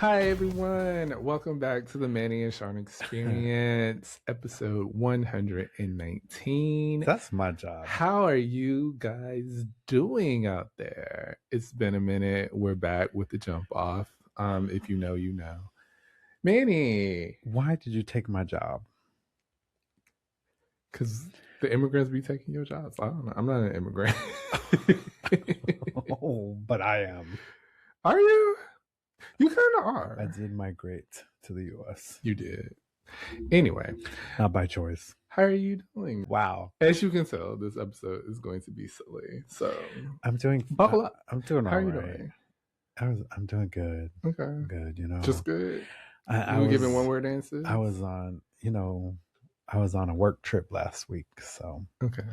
Hi everyone, welcome back to the Manny and Sean Experience, episode 119. That's my job. How are you guys doing out there? It's been a minute. We're back with the jump off. If you know, you know. Manny, Why did you take my job? because the immigrants be taking your jobs. I don't know. I'm not an immigrant. Oh, but I am. Are you? You kind of are. I did migrate to the U.S. You did. Anyway, Not by choice. how are you doing? Wow. As you can tell, this episode is going to be silly. So I'm doing. buckle up. I'm doing How all are you right. doing? I'm doing good. Okay. Good. You know. Just good. I You was giving one word answers? I was on. I was on a work trip last week, so okay.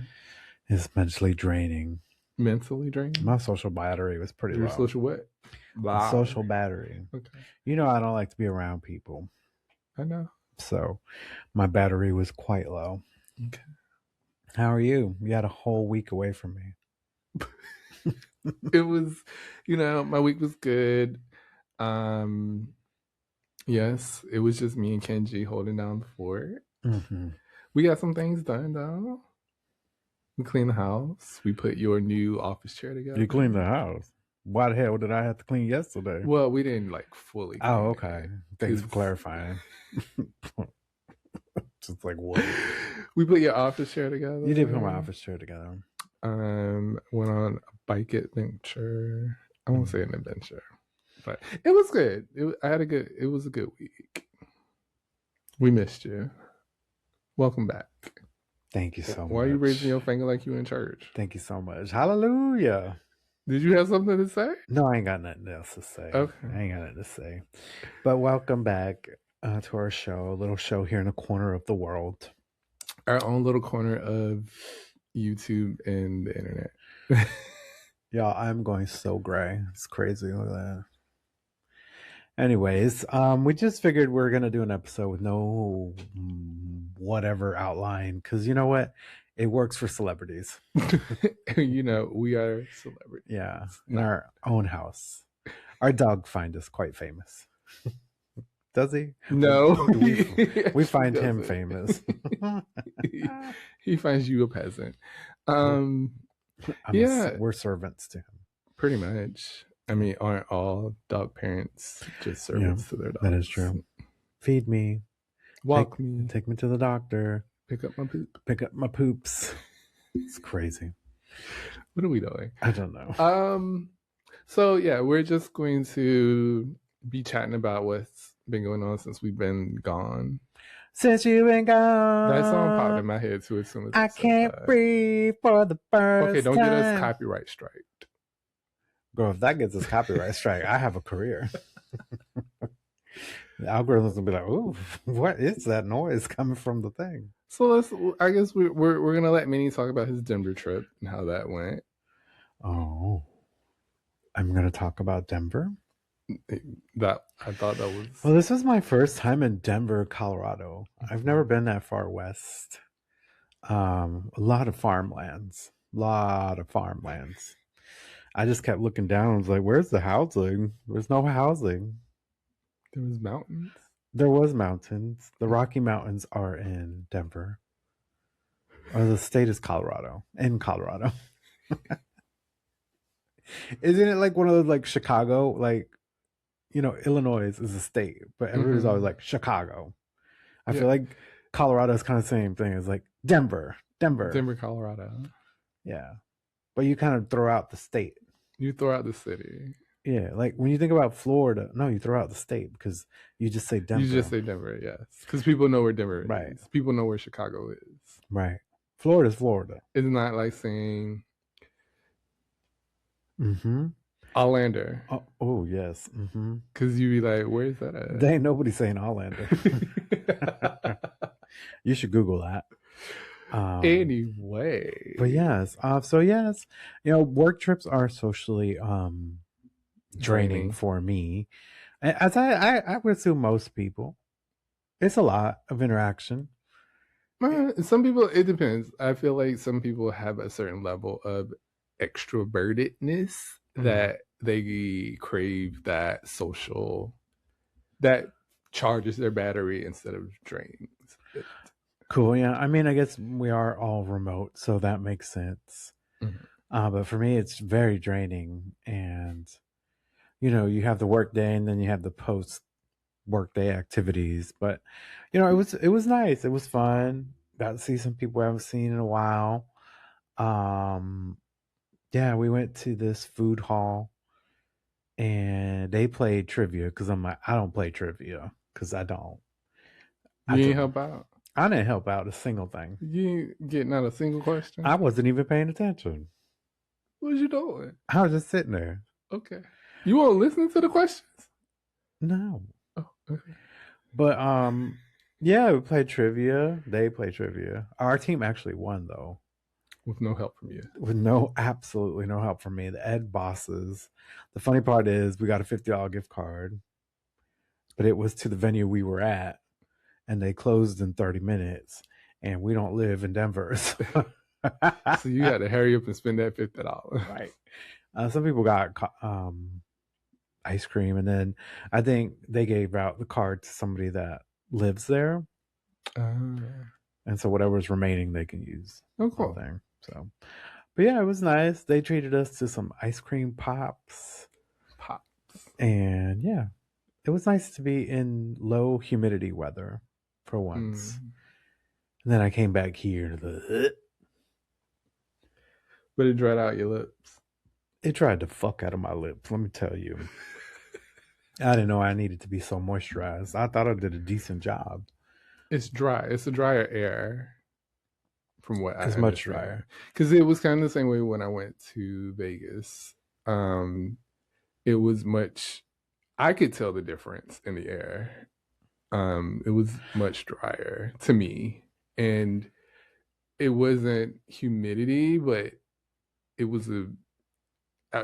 it's mentally draining. Mentally drained. My social battery was pretty Your low. social what? My social battery. Okay. I don't like to be around people, I know. so my battery was quite low. Okay. How are you? You had a whole week away from me. It was, my week was good. Yes, it was just me and Kenji holding down the fort. Mm-hmm. We got some things done though. We cleaned the house. We put your new office chair together. You cleaned the house. Why the hell did I have to clean yesterday? Well, we didn't fully. Oh, okay. Thanks for clarifying. Just like what? We put your office chair together. You did put my office chair together. Went on a bike adventure. I won't say an adventure, but it was good. It was a good week. We missed you. Welcome back. Thank you so much. Why are you raising your finger like you in church? Thank you so much. Hallelujah. Did you have something to say? No, I ain't got nothing else to say. Okay. I ain't got nothing to say. But welcome back to our show, a little show here in a corner of the world. Our own little corner of YouTube and the internet. Y'all, I'm going so gray. It's crazy. Look at that. Anyways, we just figured we're going to do an episode with no whatever outline. Because you know what? It works for celebrities. We are celebrities. Yeah, in our own house. Our dog finds us quite famous. Does he? No. We find him famous. He finds you a peasant. We're servants to him. Pretty much. I mean, aren't all dog parents just servants to their dogs? That is true. Feed me. Walk me. Take me to the doctor. Pick up my poop. Pick up my poops. It's crazy. What are we doing? I don't know. So yeah, we're just going to be chatting about what's been going on since we've been gone. Since you've been gone. That song popped in my head too as soon as I can't breathe for the first Okay, don't get us copyright striked. Girl, if that gets us copyright strike, I have a career. The algorithms will be like, "Ooh, what is that noise coming from the thing?" So I guess we're gonna let Manny talk about his Denver trip and how that went. Oh, I'm gonna talk about Denver. I thought that was. Well, this was my first time in Denver, Colorado. I've never been that far west. A lot of farmlands. I just kept looking down. I was like, "Where's the housing? There's no housing." There was mountains. There was mountains. The Rocky Mountains are in Denver. Or the state is Colorado. In Colorado. Isn't it like one of those like Chicago? Like, Illinois is a state, but everybody's always like Chicago. I feel like Colorado is kind of the same thing. It's like Denver, Colorado. Yeah. But you kind of throw out the state. You throw out the city. Yeah, like when you think about Florida, no, you throw out the state because you just say Denver. You just say Denver, yes. Because people know where Denver right. is. People know where Chicago is. Right. Florida's Florida. It's not like saying mm-hmm. Allander. Oh yes. Mm-hmm. Because you be like, where's that at? There ain't nobody saying Allander. You should Google that. Anyway. But yes. So yes, work trips are socially draining for me. As I would assume most people. It's a lot of interaction. Some people, it depends. I feel like some people have a certain level of extrovertedness that they crave that social that charges their battery instead of drains it. Cool. Yeah. I mean, I guess we are all remote, so that makes sense. But for me, it's very draining. And, you have the work day and then you have the post workday activities. But, it was nice. It was fun. Got to see some people I haven't seen in a while. Yeah, we went to this food hall and they played trivia because I'm like, I don't play trivia because I don't. You ain't help out. I didn't help out a single thing. You ain't getting out a single question. I wasn't even paying attention. What was you doing? I was just sitting there. Okay. You weren't listening to the questions? No. Oh, okay. But yeah, we played trivia. They played trivia. Our team actually won though. With no help from you. With absolutely no help from me. The Ed bosses. The funny part is we got a $50 gift card, but it was to the venue we were at, and they closed in 30 minutes, and we don't live in Denver. So you had to hurry up and spend that $50. Right. Some people got ice cream, and then I think they gave out the card to somebody that lives there. And so whatever's remaining, they can use. Oh, cool. So, but yeah, it was nice. They treated us to some ice cream pops. And yeah, it was nice to be in low humidity weather for once. And then I came back here to the... But it dried out your lips. It dried the fuck out of my lips, let me tell you. I didn't know I needed to be so moisturized. I thought I did a decent job. It's dry. It's a drier air. From what it's much drier. Because it was kind of the same way when I went to Vegas. It was much... I could tell the difference in the air. It was much drier to me. And it wasn't humidity, but it was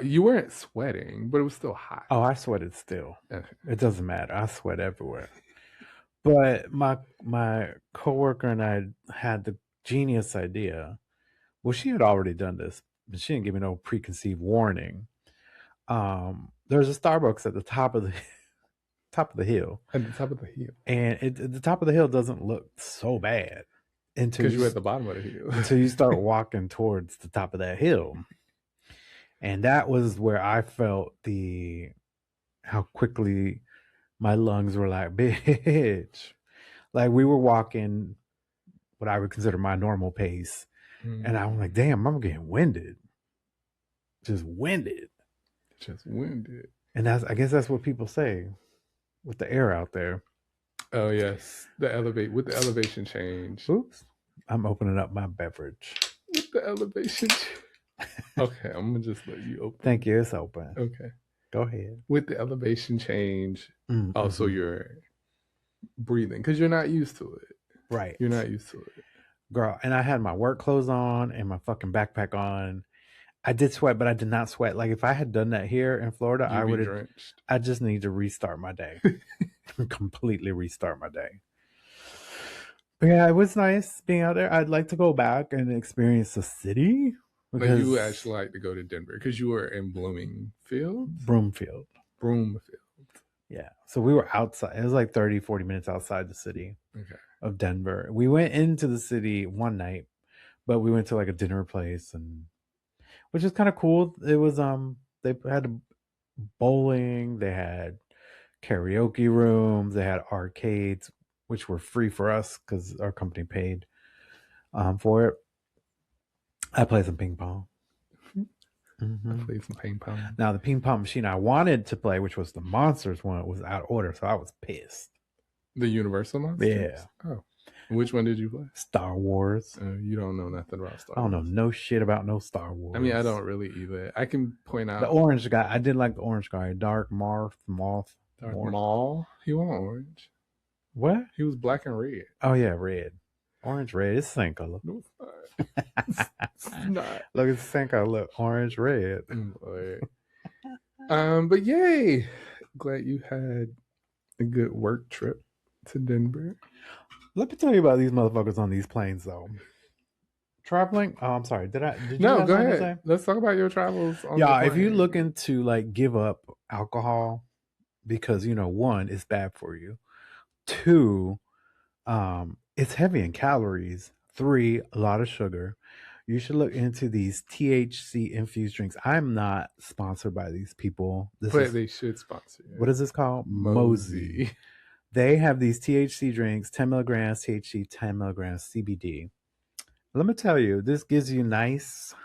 you weren't sweating, but it was still hot. Oh, I sweated still. Okay. It doesn't matter. I sweat everywhere. But my coworker and I had the genius idea. Well, she had already done this, but she didn't give me no preconceived warning. There's a Starbucks at the top of the hill. At the top of the hill. And the top of the hill doesn't look so bad. Because you're at the bottom of the hill. Until you start walking towards the top of that hill. And that was where I felt how quickly my lungs were like, bitch. Like we were walking what I would consider my normal pace. And I'm like, damn, I'm getting winded. Just winded. And I guess that's what people say with the air out there. Oh yes, with the elevation change. Oops, I'm opening up my beverage. With the elevation. Okay, I'm gonna just let you open. Thank you. It's open. Okay, go ahead. With the elevation change, also you're breathing because you're not used to it. Right, you're not used to it, girl. And I had my work clothes on and my fucking backpack on. I did sweat, but I did not sweat. Like if I had done that here in Florida, I would have. I just need to restart my day, completely restart my day. But yeah, it was nice being out there. I'd like to go back and experience the city. But you actually like to go to Denver because you were in Broomfield. Yeah, so we were outside. It was like 30, 40 minutes outside the city of Denver. We went into the city one night, but we went to like a dinner place and. Which is kind of cool. It was they had bowling, they had karaoke rooms, they had arcades, which were free for us because our company paid for it. I played some ping pong. I played some ping pong. Now the ping pong machine I wanted to play, which was the Monsters one, was out of order, so I was pissed. The Universal Monsters? Yeah. Oh. Which one did you play? Star Wars. You don't know nothing about Star Wars. I don't know no shit about no Star Wars. I mean, I don't really either. I can point out the orange guy. I did like the orange guy. Dark Moth. Dark Maul. He wasn't orange. What? He was black and red. Oh yeah, red. Orange, red. It's the same color. No, it's not. Look, it's the same color. Look, orange, red. But yay! Glad you had a good work trip to Denver. Let me tell you about these motherfuckers on these planes, though. Traveling. Oh, I'm sorry. Did you? No, go ahead. Let's talk about your travels. Yeah, if you're looking to like give up alcohol, because, one, it's bad for you. Two, it's heavy in calories. Three, a lot of sugar. You should look into these THC infused drinks. I'm not sponsored by these people. But they should sponsor it. What is this called? Mosey. They have these THC drinks, 10 milligrams THC, 10 milligrams CBD. Let me tell you, this gives you nice,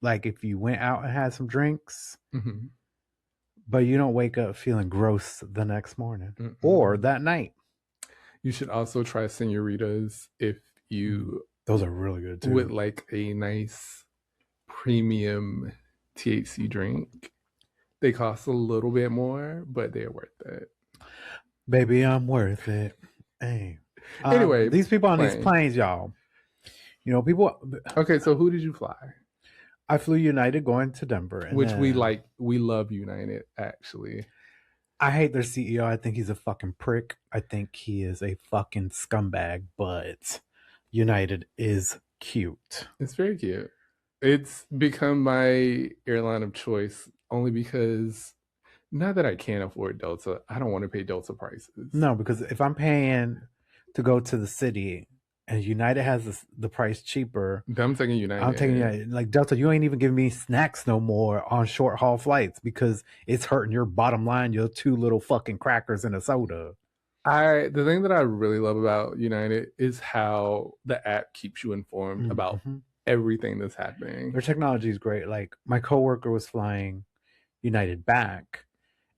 like if you went out and had some drinks, but you don't wake up feeling gross the next morning or that night. You should also try senoritas if you... Those are really good too. With like a nice premium THC drink. They cost a little bit more, but they're worth it. Baby, I'm worth it. Hey. Anyway, these people on these planes, y'all. People. Okay, so who did you fly? I flew United going to Denver. Which we like. We love United, actually. I hate their CEO. I think he's a fucking prick. I think he is a fucking scumbag, but United is cute. It's very cute. It's become my airline of choice only because, not that I can't afford Delta, I don't want to pay Delta prices. No, because if I'm paying to go to the city and United has the price cheaper, I'm taking United. I'm taking United. Like Delta, you ain't even giving me snacks no more on short haul flights because it's hurting your bottom line. Your 2 little fucking crackers and a soda. The thing that I really love about United is how the app keeps you informed about everything that's happening. Their technology is great. Like my coworker was flying United back,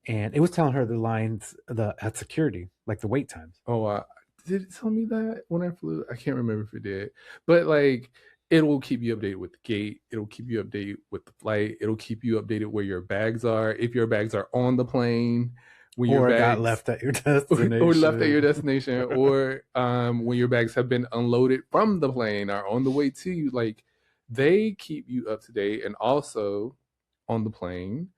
and it was telling her the lines at security, like the wait times. Oh, did it tell me that when I flew? I can't remember if it did, but like it will keep you updated with the gate. It'll keep you updated with the flight. It'll keep you updated where your bags are. If your bags are on the plane. When your bags got left at your destination, or left at your destination, or when your bags have been unloaded from the plane or on the way to you, like they keep you up to date. And also on the plane,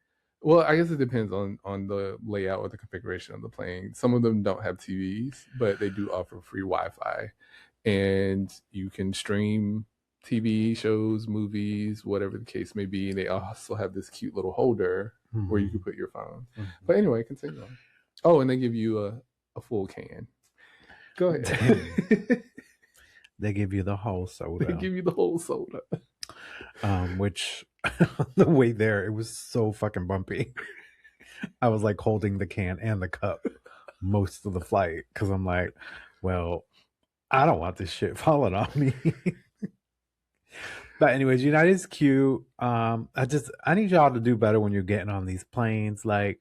well, I guess it depends on the layout or the configuration of the plane. Some of them don't have TVs, but they do offer free Wi-Fi, and you can stream TV shows, movies, whatever the case may be. And they also have this cute little holder where you can put your phone. But anyway, continue on. Oh, and they give you a full can. Go ahead. They give you the whole soda. They give you the whole soda. Which the way there, it was so fucking bumpy. I was like holding the can and the cup most of the flight because I'm like, well, I don't want this shit falling on me. But anyways, United's cute. I need y'all to do better when you're getting on these planes. Like,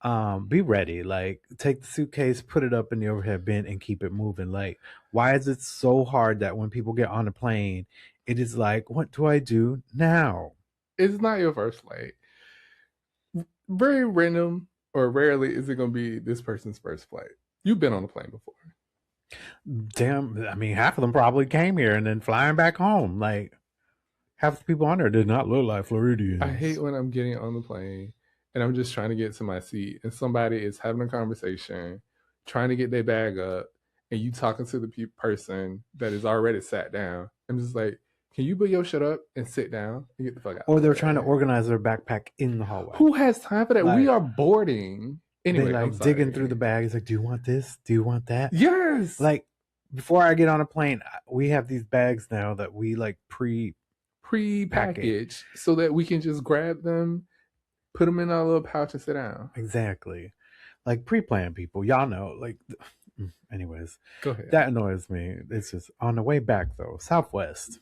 be ready. Like, take the suitcase, put it up in the overhead bin, and keep it moving. Like, why is it so hard that when people get on a plane, it is like, what do I do now? It's not your first flight. Very random or rarely is it going to be this person's first flight. You've been on a plane before. Damn, I mean, half of them probably came here and then flying back home. Like, half the people on there did not look like Floridians. I hate when I'm getting on the plane and I'm just trying to get to my seat and somebody is having a conversation, trying to get their bag up, and you talking to the person that is already sat down. I'm just like, can you put your shit up and sit down and get the fuck out? Or they're trying to organize their backpack in the hallway. Who has time for that? Like, we are boarding. Anyway, they like digging through the bags. Like, do you want this? Do you want that? Yes. Like, before I get on a plane, we have these bags now that we like pre-package so that we can just grab them, put them in our little pouch and sit down. Exactly. Like pre-planned people. Y'all know. Like, anyways. Go ahead. That annoys me. It's just on the way back though. Southwest.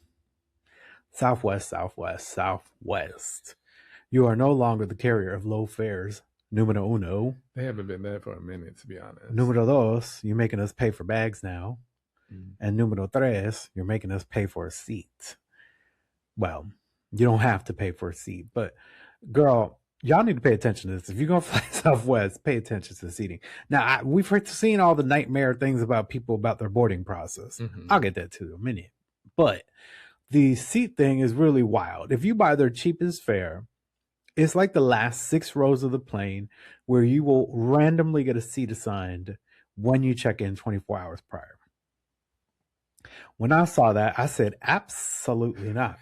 You are no longer the carrier of low fares. Numero uno. They haven't been there for a minute, to be honest. Numero dos, you're making us pay for bags now. And numero tres, you're making us pay for a seat. Well, you don't have to pay for a seat, but girl, y'all need to pay attention to this. If you're going to fly Southwest, pay attention to the seating. Now, we've seen all the nightmare things about people about their boarding process. I'll get that to in a minute. But the seat thing is really wild. If you buy their cheapest fare, it's like the last 6 rows of the plane where you will randomly get a seat assigned when you check in 24 hours prior. When I saw that, I said, absolutely not.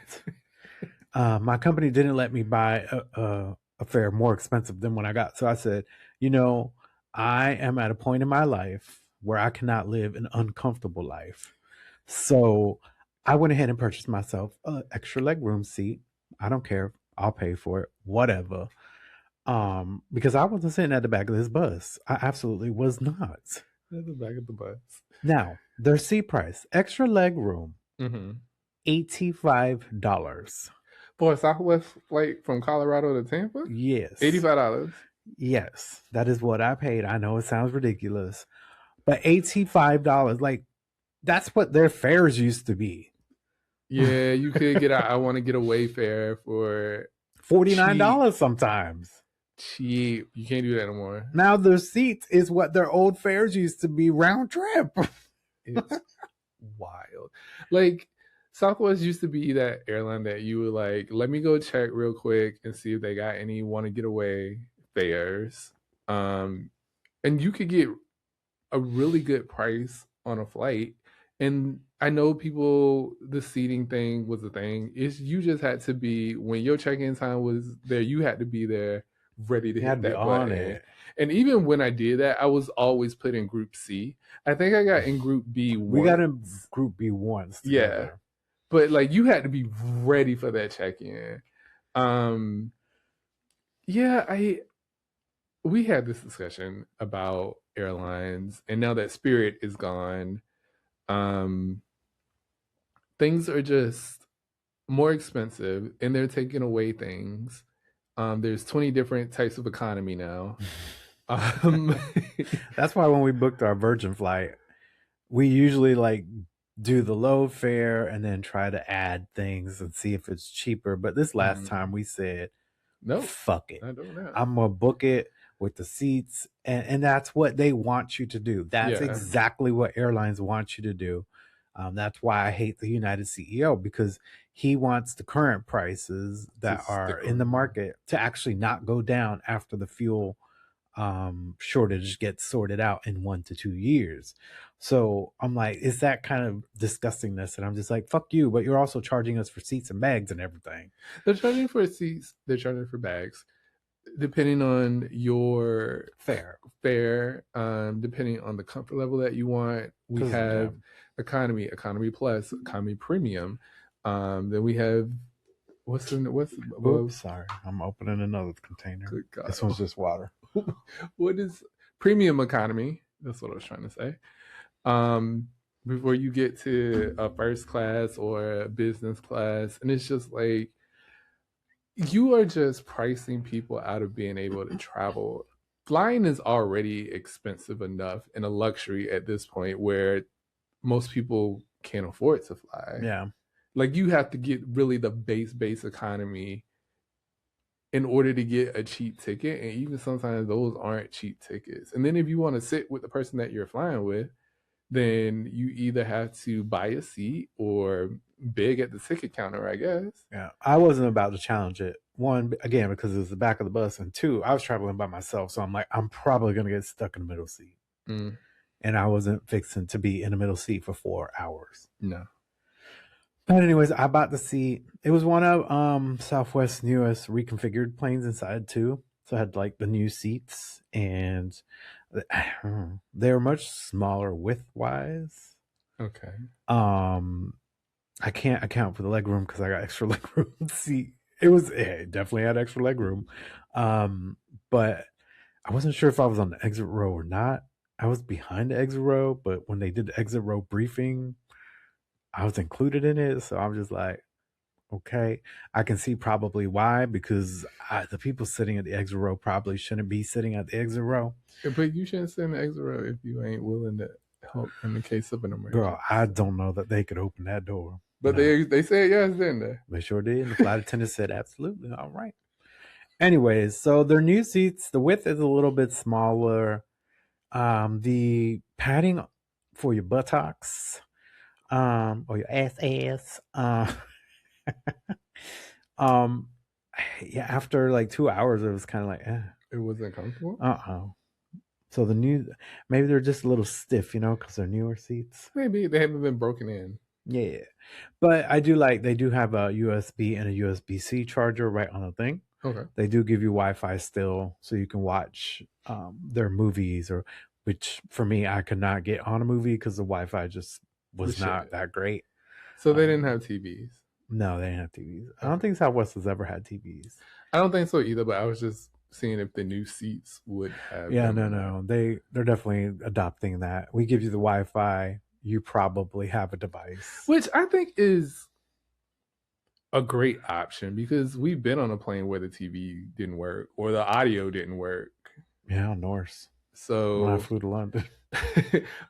My company didn't let me buy a fare more expensive than when I got. So I said, I am at a point in my life where I cannot live an uncomfortable life. So I went ahead and purchased myself an extra leg room seat. I don't care. I'll pay for it. Whatever. Because I wasn't sitting at the back of this bus. I absolutely was not. At the back of the bus. Now, their seat price, extra leg room, $85. For a Southwest flight from Colorado to Tampa? Yes. $85. Yes, that is what I paid. I know it sounds ridiculous, but $85, like that's what their fares used to be. Yeah, you could get I want to get away fare for $49 sometimes. Cheap. You can't do that anymore. Now their seats is what their old fares used to be round trip. It's wild. Like Southwest used to be that airline that you would like, let me go check real quick and see if they got any want to get away fares. And you could get a really good price on a flight. And I know people, the seating thing was a thing. It's you just had to be, when your check-in time was there, you had to be there ready to hit that button. And even when I did that, I was always put in Group C. I think I got in Group B once. We got in Group B once. Together. Yeah. But like you had to be ready for that check-in. Yeah, we had this discussion about airlines, and now that Spirit is gone, things are just more expensive, and they're taking away things. There's 20 different types of economy now. That's why when we booked our Virgin flight, we usually like do the low fare and then try to add things and see if it's cheaper. But this last time we said, no, fuck it. I'm gonna book it with the seats, and that's what they want you to do. That's exactly what airlines want you to do. That's why I hate the United CEO, because he wants the current prices that are in the market to actually not go down after the fuel shortage gets sorted out in 1 to 2 years. So I'm like, it's that kind of disgustingness, and I'm just like, fuck you, but you're also charging us for seats and bags and everything. They're charging for seats, they're charging for bags, depending on your fare, depending on the comfort level that you want. We have economy plus, economy premium. Then we have sorry, I'm opening another container. This one's just water. What is premium economy? That's what I was trying to say. Before you get to a first class or a business class, and it's just like you are just pricing people out of being able to travel. Flying is already expensive enough and a luxury at this point where most people can't afford to fly. Yeah. Like you have to get really the base economy in order to get a cheap ticket. And even sometimes those aren't cheap tickets. And then if you want to sit with the person that you're flying with, then you either have to buy a seat or beg at the ticket counter, I guess. Yeah. I wasn't about to challenge it. One, again, because it was the back of the bus. And two, I was traveling by myself. So I'm like, I'm probably going to get stuck in the middle seat. And I wasn't fixing to be in the middle seat for 4 hours. No. But anyways, I bought the seat. It was one of Southwest's newest reconfigured planes inside too. So I had like the new seats, and they're much smaller width-wise. Okay. I can't account for the leg room because I got extra leg room seat. It definitely had extra leg room. But I wasn't sure if I was on the exit row or not. I was behind the exit row, but when they did the exit row briefing, I was included in it. So I'm just like, okay, I can see probably why, because the people sitting at the exit row probably shouldn't be sitting at the exit row. But you shouldn't sit in the exit row if you ain't willing to help in the case of an emergency. Girl, I don't know that they could open that door. But no. They said yes, didn't they? They sure did. And the flight attendant said absolutely. All right. Anyways, so their new seats, the width is a little bit smaller. The padding for your buttocks, or your ass. Yeah, after like 2 hours, it was kind of like, it wasn't comfortable. So maybe they're just a little stiff, because they're newer seats. Maybe they haven't been broken in. Yeah, but I do like they do have a USB and a USB-C charger right on the thing. Okay. They do give you Wi-Fi still, so you can watch their movies, or which for me, I could not get on a movie because the Wi-Fi just The was not shit. that great. So they didn't have TVs. No, they didn't have TVs. I don't Okay. think Southwest has ever had TVs. I don't think so either, but I was just seeing if the new seats would have Yeah, them no, or not. no. They're definitely adopting that. We give you the Wi-Fi. You probably have a device. Which I think is a great option because we've been on a plane where the TV didn't work or the audio didn't work. Yeah, Norse. When I So flew to London.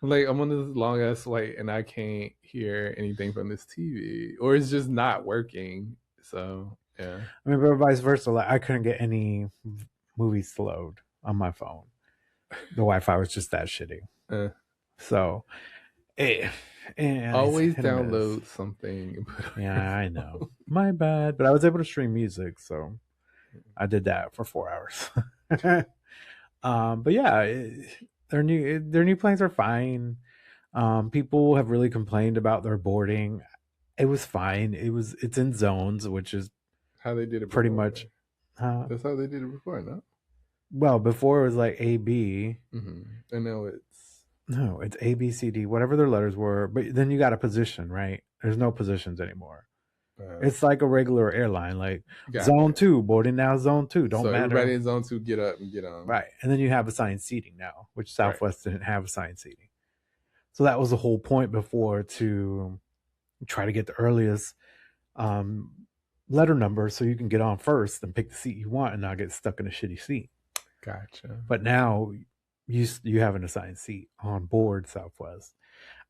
like I'm on this long ass flight and I can't hear anything from this TV or it's just not working. So yeah. I mean, but vice versa. Like, I couldn't get any movies to load on my phone. The Wi-Fi was just that shitty. Uh, So, always hit or miss. download something and put it on Yeah, your I know. phone. My bad. But I was able to stream music, so I did that for 4 hours. But yeah, their new planes are fine. People have really complained about their boarding. It was fine. It's in zones, which is How they did it pretty before. much. That's how they did it before, no? Well, before it was like A B. Mm-hmm. And now it's No, it's A B C D, whatever their letters were. But then you got a position, right? There's no positions anymore. It's like a regular airline, like zone 2, boarding now zone 2. Don't so matter. everybody in zone 2 get up and get on. Right. And then you have assigned seating now, which Southwest didn't have assigned seating. So that was the whole point before, to try to get the earliest letter number so you can get on first and pick the seat you want and not get stuck in a shitty seat. Gotcha. But now you have an assigned seat on board Southwest.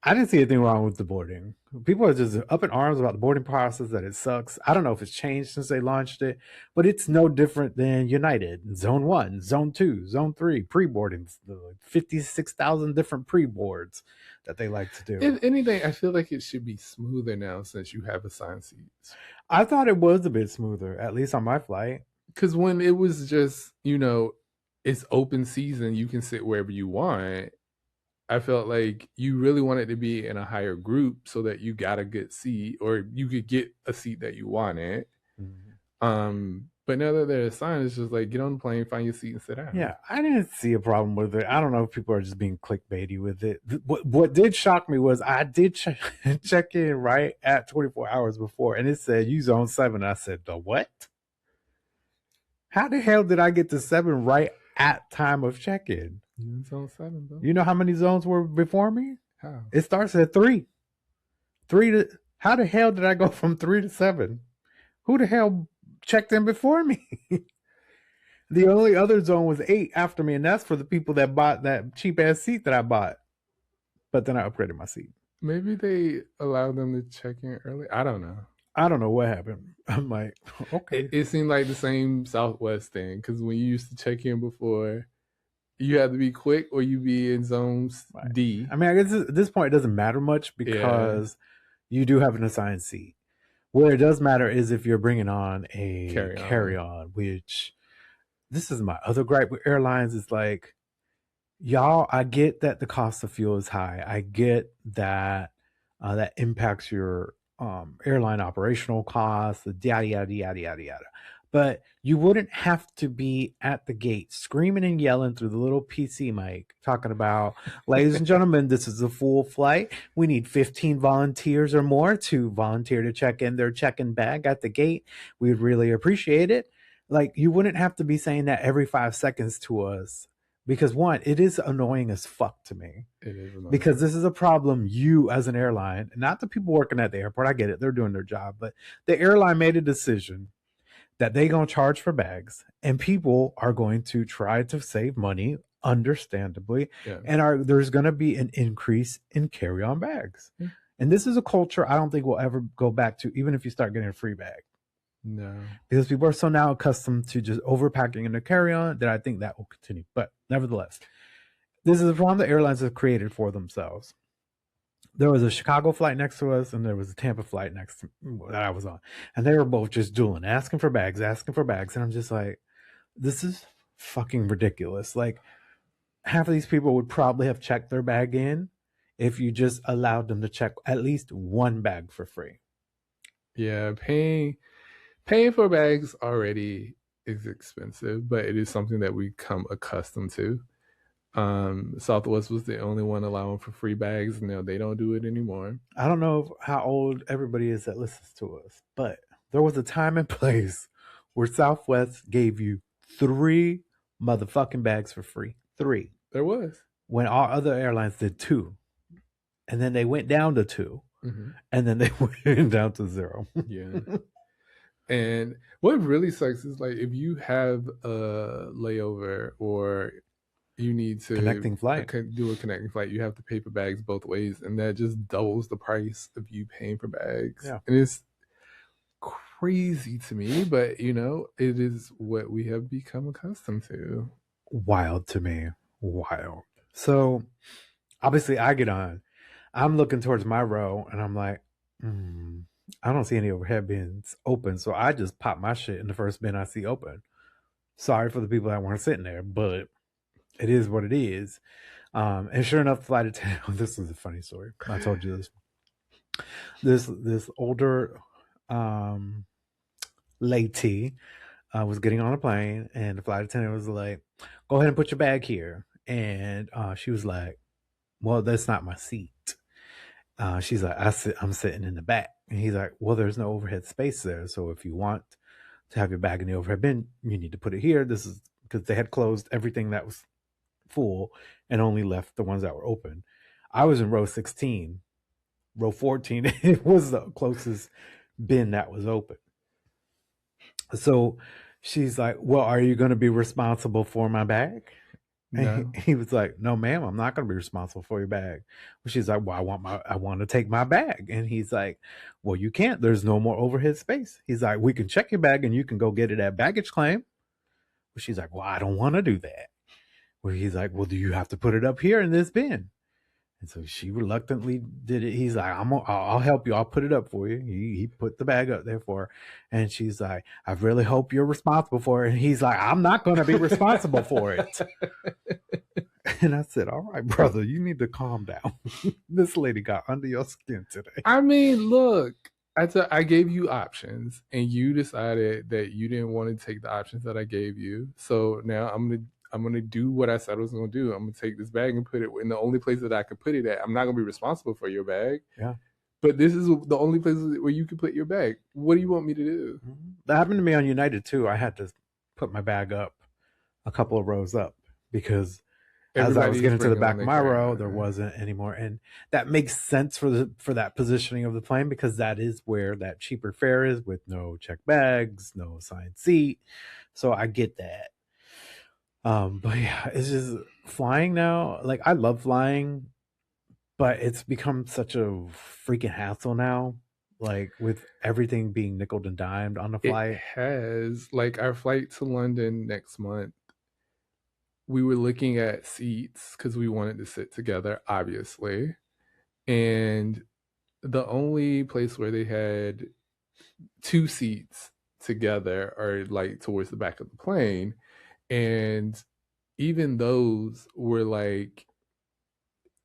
I didn't see anything wrong with the boarding. People are just up in arms about the boarding process, that it sucks. I don't know if it's changed since they launched it, but it's no different than United. Zone 1, Zone 2, Zone 3, pre-boardings, 56,000 different pre-boards that they like to do. If anything, I feel like it should be smoother now since you have assigned seats. I thought it was a bit smoother, at least on my flight. Because when it was just, it's open season, you can sit wherever you want. I felt like you really wanted to be in a higher group so that you got a good seat or you could get a seat that you wanted. Mm-hmm. But now that they're assigned, it's just like, get on the plane, find your seat and sit down. Yeah, I didn't see a problem with it. I don't know if people are just being clickbaity with it. What did shock me was I did check in right at 24 hours before, and it said you zone 7. I said, the what? How the hell did I get to 7 right at time of check-in? You zone 7, bro. You know how many zones were before me? How? It starts at 3. How the hell did I go from 3 to 7? Who the hell checked in before me? The only other zone was 8 after me, and that's for the people that bought that cheap ass seat that I bought. But then I upgraded my seat. Maybe they allowed them to check in early. I don't know. I don't know what happened. I'm like, okay. It seemed like the same Southwest thing because when you used to check in before, you had to be quick or you be in zones D. I mean, I guess at this point it doesn't matter much because you do have an assigned seat. Where it does matter is if you're bringing on a carry-on, which this is my other gripe with airlines. Is like, y'all, I get that the cost of fuel is high. I get that that impacts your airline operational costs, yada, yada, yada, yada, yada. But you wouldn't have to be at the gate screaming and yelling through the little PC mic talking about, ladies and gentlemen, this is a full flight. We need 15 volunteers or more to volunteer to check in their check-in bag at the gate. We would really appreciate it. Like, you wouldn't have to be saying that every 5 seconds to us. Because one, it is annoying as fuck to me. It is annoying. Because this is a problem you as an airline, not the people working at the airport, I get it, they're doing their job, but the airline made a decision that they're going to charge for bags, and people are going to try to save money, understandably, and there's going to be an increase in carry-on bags. Yeah. And this is a culture I don't think we'll ever go back to, even if you start getting a free bag. No. Because people are so now accustomed to just overpacking in the carry-on that I think that will continue. But nevertheless, this is a problem the airlines have created for themselves. There was a Chicago flight next to us, and there was a Tampa flight next to that I was on. And they were both just dueling, asking for bags. And I'm just like, this is fucking ridiculous. Like, half of these people would probably have checked their bag in if you just allowed them to check at least one bag for free. Yeah, paying for bags already is expensive, but it is something that we come accustomed to. Southwest was the only one allowing for free bags. Now they don't do it anymore. I don't know how old everybody is that listens to us, but there was a time and place where Southwest gave you 3 motherfucking bags for free. 3. There was. When all other airlines did 2. And then they went down to 2. Mm-hmm. And then they went down to 0. Yeah. And what really sucks is like if you have a layover or you need to Connecting flight. do a connecting flight, you have to pay for bags both ways, and that just doubles the price of you paying for bags. Yeah. And it's crazy to me, but you know, it is what we have become accustomed to. Wild to me. Wild. So obviously I get on. I'm looking towards my row and I'm like, I don't see any overhead bins open. So I just pop my shit in the first bin I see open. Sorry for the people that weren't sitting there, but it is what it is. And sure enough, flight attendant, this is a funny story. I told you this. This older lady was getting on a plane, and the flight attendant was like, "Go ahead and put your bag here." And she was like, "Well, that's not my seat." She's like, I'm sitting in the back. And he's like, "Well, there's no overhead space there. So if you want to have your bag in the overhead bin, you need to put it here." This is because they had closed everything that was full and only left the ones that were open. I was in row 16. Row 14, it was the closest bin that was open. So she's like, "Well, are you going to be responsible for my bag?" No. And he was like, "No, ma'am, I'm not going to be responsible for your bag." Well, she's like, "Well, I want to take my bag." And he's like, "Well, you can't. There's no more overhead space." He's like, "We can check your bag and you can go get it at baggage claim." Well, she's like, "Well, I don't want to do that." Well, he's like, "Well, do you have to put it up here in this bin?" And so she reluctantly did it. He's like, I'll help you. I'll put it up for you." He put the bag up there for her. And she's like, "I really hope you're responsible for it." And he's like, "I'm not going to be responsible for it." And I said, "All right, brother, you need to calm down." This lady got under your skin today. I mean, look, I gave you options, and you decided that you didn't want to take the options that I gave you. So now I'm gonna do what I said I was gonna do. I'm gonna take this bag and put it in the only place that I could put it at. I'm not gonna be responsible for your bag. Yeah. But this is the only place where you can put your bag. What do you want me to do? That happened to me on United too. I had to put my bag up a couple of rows up because as I was getting to the back of my row, there wasn't anymore. And that makes sense for that positioning of the plane, because that is where that cheaper fare is, with no check bags, no assigned seat. So I get that. But yeah, it's just flying now. Like, I love flying, but it's become such a freaking hassle now. Like, with everything being nickeled and dimed on the flight. It has, like, our flight to London next month. We were looking at seats because we wanted to sit together, obviously. And the only place where they had 2 seats together are like towards the back of the plane. And even those were like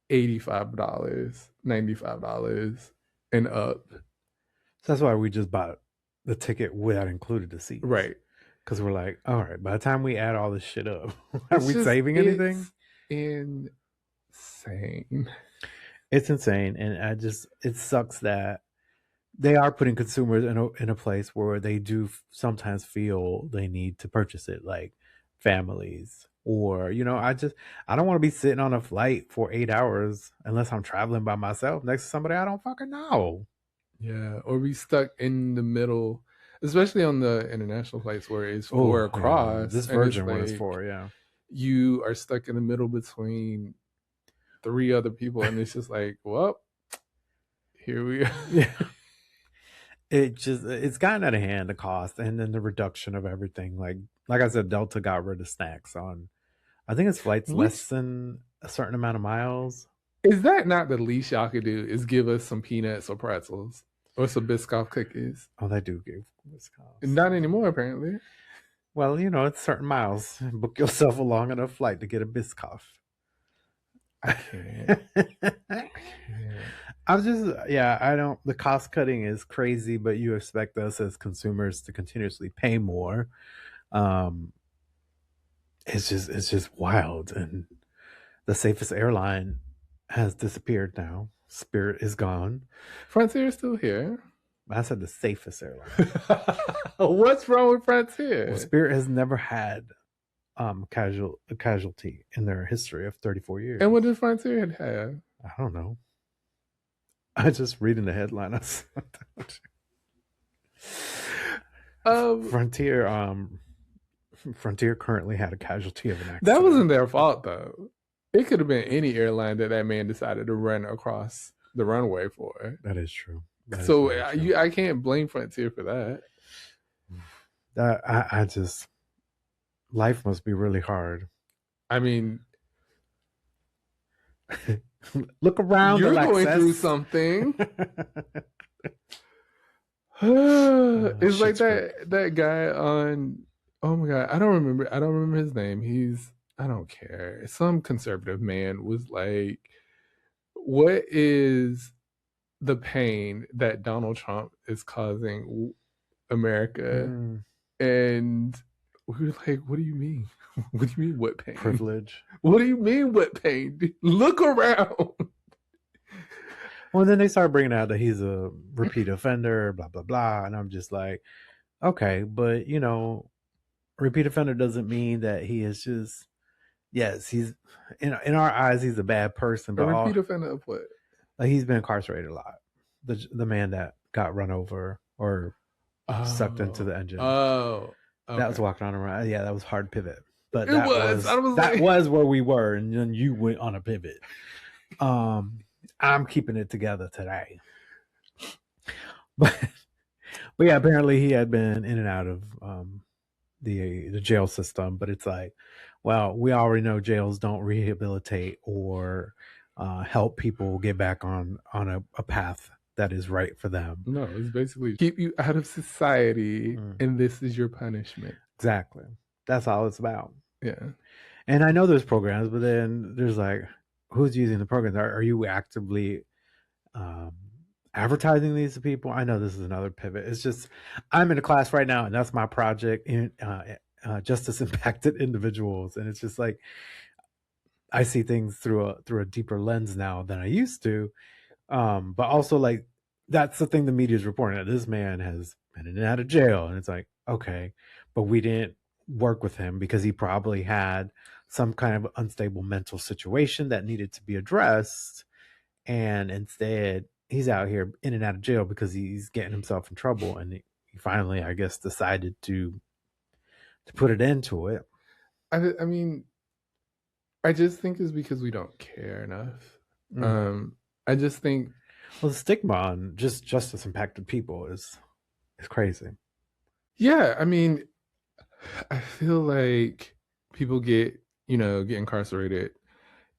$85, $95 and up. So that's why we just bought the ticket without included the seats. Right. Because we're like, all right, by the time we add all this shit up, are we saving anything? Insane. It's insane. And it sucks that they are putting consumers in a place where they do sometimes feel they need to purchase it, like families. Or, I don't want to be sitting on a flight for 8 hours unless I'm traveling by myself next to somebody I don't fucking know. Yeah, or be stuck in the middle, especially on the international flights where it's 4 across. This Virgin one is 4, yeah. You are stuck in the middle between 3 other people, and it's just like, well, here we are. Yeah. It's gotten out of hand, the cost, and then the reduction of everything. Like I said, Delta got rid of snacks on, I think it's flights less than a certain amount of miles. Is that not the least y'all could do? Is give us some peanuts or pretzels or some Biscoff cookies? Oh, they do give Biscoff. Not anymore, apparently. Well, it's certain miles. Book yourself a long enough flight to get a Biscoff. I can't. The cost cutting is crazy, but you expect us as consumers to continuously pay more. It's just wild. And the safest airline has disappeared now. Spirit is gone. Frontier is still here. I said the safest airline. What's wrong with Frontier? Well, Spirit has never had a casualty in their history of 34 years. And what did Frontier have? I don't know. I just reading the headline. Frontier currently had a casualty of an accident. That wasn't their fault, though. It could have been any airline that man decided to run across the runway for. That is true. So I can't blame Frontier for that. I just, life must be really hard. I mean, look around. You're going through something. It's like that guy on. Oh my god, I don't remember his name. I don't care. Some conservative man was like, "What is the pain that Donald Trump is causing America?" And we were like, "What do you mean? What do you mean? What pain? Privilege? What do you mean? What pain? Look around." Well, then they start bringing out that he's a repeat offender, blah blah blah, and I'm just like, okay, but repeat offender doesn't mean that he is just. Yes, he's in our eyes he's a bad person, but a repeat offender of what? Like he's been incarcerated a lot. The man that got run over or sucked into the engine. Oh, okay. That was walking on around. Yeah, that was hard pivot. But that was where we were, and then you went on a pivot. I'm keeping it together today. But yeah, apparently he had been in and out of the jail system, but it's like, well, we already know jails don't rehabilitate or help people get back on a path that is right for them. No, it's basically keep you out of society, and this is your punishment. Exactly. That's all it's about. Yeah. And I know there's programs, but then there's like, who's using the programs? Are you actively advertising these to people? I know this is another pivot. It's just, I'm in a class right now, and that's my project in justice impacted individuals, and it's just like I see things through a deeper lens now than I used to. But also, like, that's the thing the media is reporting, that this man has been in and out of jail, and it's like, okay, but we didn't work with him because he probably had some kind of unstable mental situation that needed to be addressed, and instead he's out here in and out of jail because he's getting himself in trouble, and he finally, I guess, decided to put it into it. I mean, I just think it's because we don't care enough. I just think, well, the stigma on just justice impacted people is crazy. Yeah, I mean, I feel like people get incarcerated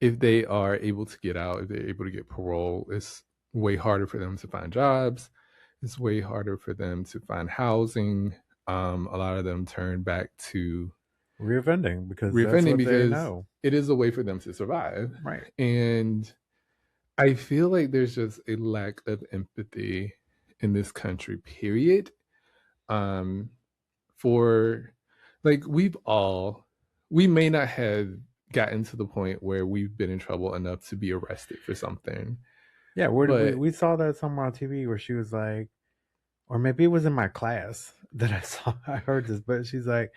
if they are able to get out, if they're able to get parole. It's way harder for them to find jobs. It's way harder for them to find housing. A lot of them turn back to reoffending because it is a way for them to survive. Right. And I feel like there's just a lack of empathy in this country, period. For like, we may not have gotten to the point where we've been in trouble enough to be arrested for something. Yeah, we saw that somewhere on TV where she was like, or maybe it was in my class that I heard this, but she's like,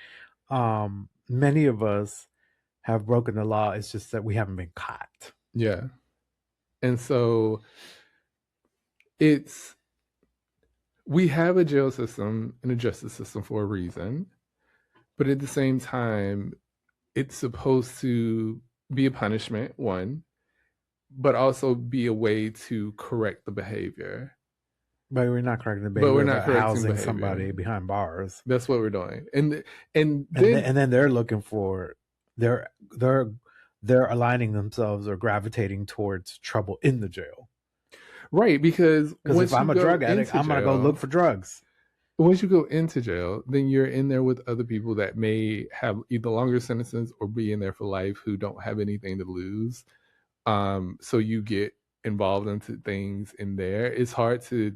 many of us have broken the law. It's just that we haven't been caught. Yeah. And so we have a jail system and a justice system for a reason, but at the same time, it's supposed to be a punishment, one, but also be a way to correct the behavior. But we're not correcting the behavior. But we're not housing somebody behind bars. That's what we're doing, and then they're looking for they're aligning themselves or gravitating towards trouble in the jail. Right, because if I'm a drug addict, I'm gonna go look for drugs. Once you go into jail, then you're in there with other people that may have either longer sentences or be in there for life who don't have anything to lose. So you get involved into things in there. It's hard to,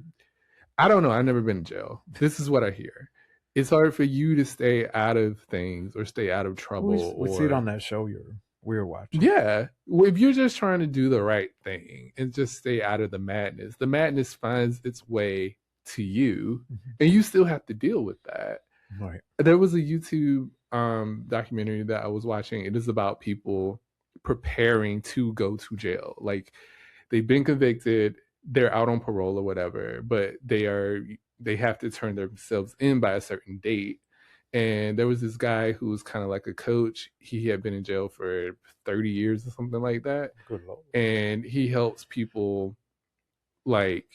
I don't know. I've never been in jail. This is what I hear. it's hard for you to stay out of things or stay out of trouble. We see it on that show we were watching. Yeah, if you're just trying to do the right thing and just stay out of the madness finds its way to you, and you still have to deal with that. Right. There was a YouTube documentary that I was watching. It is about people preparing to go to jail. Like, they've been convicted, they're out on parole or whatever, but they have to turn themselves in by a certain date. And there was this guy who was kind of like a coach. He had been in jail for 30 years or something like that. Good Lord. And he helps people, like,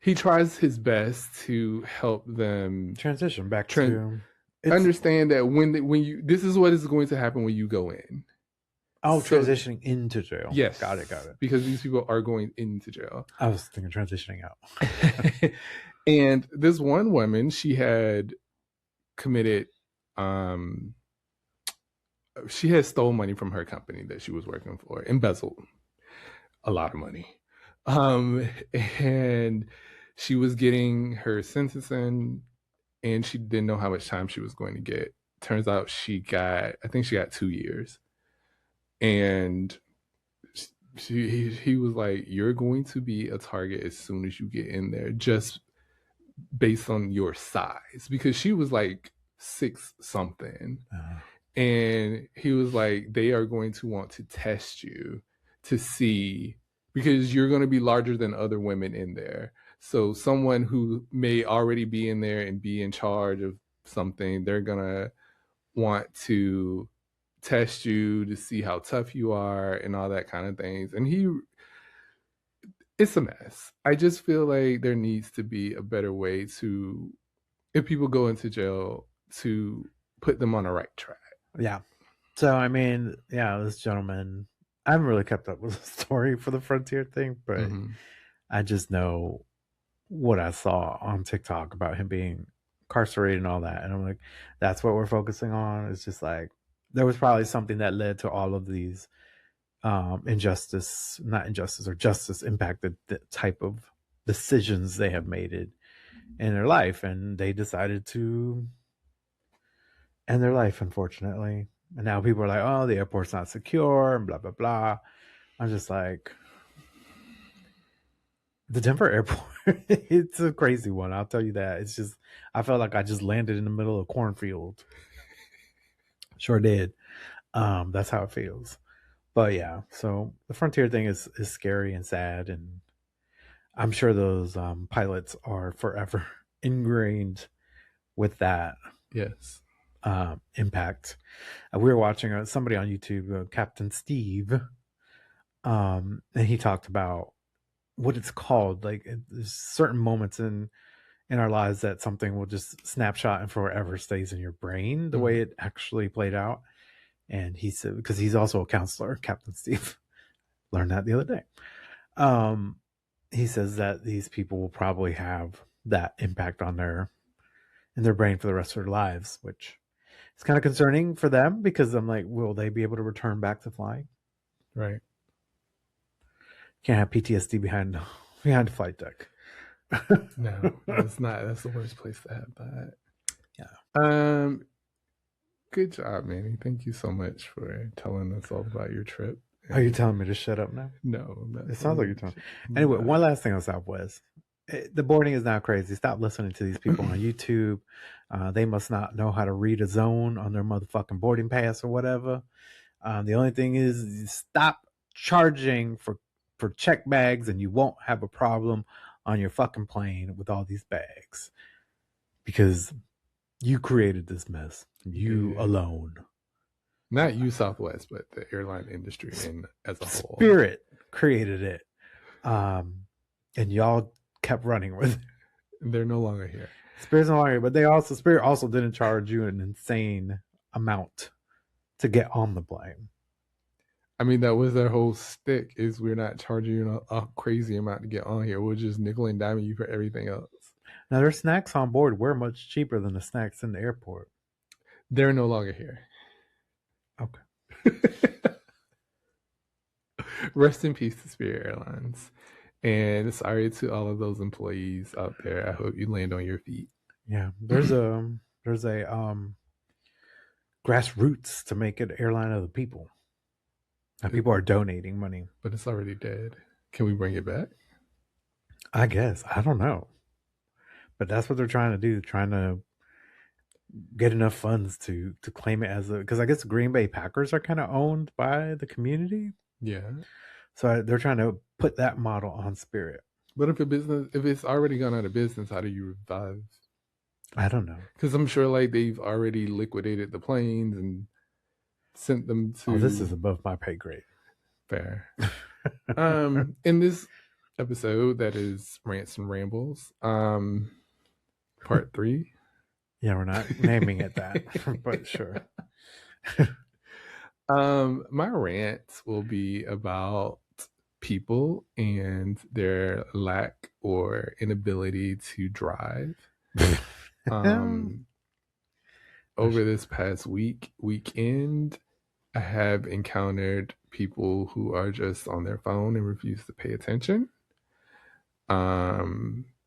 he tries his best to help them transition back to understand that when you, this is what is going to happen when you go in. Oh, so, transitioning into jail. Yes. Got it. Because these people are going into jail. I was thinking transitioning out. And this one woman, she had committed, she had stole money from her company that she was working for, embezzled a lot of money. And she was getting her sentencing, and she didn't know how much time she was going to get. Turns out I think she got 2 years. And he was like, you're going to be a target as soon as you get in there, just based on your size, because she was like 6 something. And he was like, they are going to want to test you to see, because you're going to be larger than other women in there. So someone who may already be in there and be in charge of something, they're going to want to test you to see how tough you are and all that kind of things. And it's a mess. I just feel like there needs to be a better way to, if people go into jail, to put them on the right track. Yeah. So, I mean, yeah, this gentleman, I haven't really kept up with the story for the Frontier thing, but I just know what I saw on TikTok about him being incarcerated and all that. And I'm like, that's what we're focusing on. It's just like, there was probably something that led to all of these justice impacted the type of decisions they have made it in their life. And they decided to end their life, unfortunately. And now people are like, oh, the airport's not secure and blah, blah, blah. I'm just like, the Denver airport, it's a crazy one. I'll tell you that. It's just, I felt like I just landed in the middle of a cornfield. Sure did. That's how it feels. But yeah, so the Frontier thing is scary and sad. And I'm sure those pilots are forever ingrained with that. Yes. Impact. We were watching somebody on YouTube, Captain Steve, and he talked about what it's called. Like, there's certain moments in our lives that something will just snapshot and forever stays in your brain, the way it actually played out. And he said, because he's also a counselor, Captain Steve, learned that the other day. He says that these people will probably have that impact in their brain for the rest of their lives, which is kind of concerning for them, because I'm like, will they be able to return back to flying? Right. Can't have PTSD behind the flight deck. No, it's not. That's the worst place to have that. Yeah. Good job, Manny. Thank you so much for telling us all about your trip. Are you telling me to shut up now? No. It sounds like you're telling me. Anyway, one last thing on Southwest. The boarding is now crazy. Stop listening to these people on YouTube. They must not know how to read a zone on their motherfucking boarding pass or whatever. The only thing is, stop charging for check bags, and you won't have a problem on your fucking plane with all these bags, because you created this mess. You alone. Not you, Southwest, but the airline industry as a whole. Spirit created it. And y'all kept running with it. They're no longer here. Spirit's no longer here, but Spirit also didn't charge you an insane amount to get on the plane. I mean, that was their whole stick, is we're not charging you a crazy amount to get on here. We're just nickel and diming you for everything else. Now, their snacks on board were much cheaper than the snacks in the airport. They're no longer here. Okay. Rest in peace to Spirit Airlines. And sorry to all of those employees out there. I hope you land on your feet. Yeah, there's a grassroots to make it airline of the people. And people are donating money. But it's already dead. Can we bring it back? I guess. I don't know. But that's what they're trying to do, trying to get enough funds to claim it as a, because I guess the Green Bay Packers are kind of owned by the community. Yeah. So they're trying to put that model on Spirit. But if it's already gone out of business, how do you revive? I don't know. Because I'm sure like they've already liquidated the planes and sent them to. Oh, this is above my pay grade. Fair. In this episode that is Rants and Rambles, part 3. Yeah, we're not naming it that, but sure. My rants will be about people and their lack or inability to drive. Over this past weekend, I have encountered people who are just on their phone and refuse to pay attention.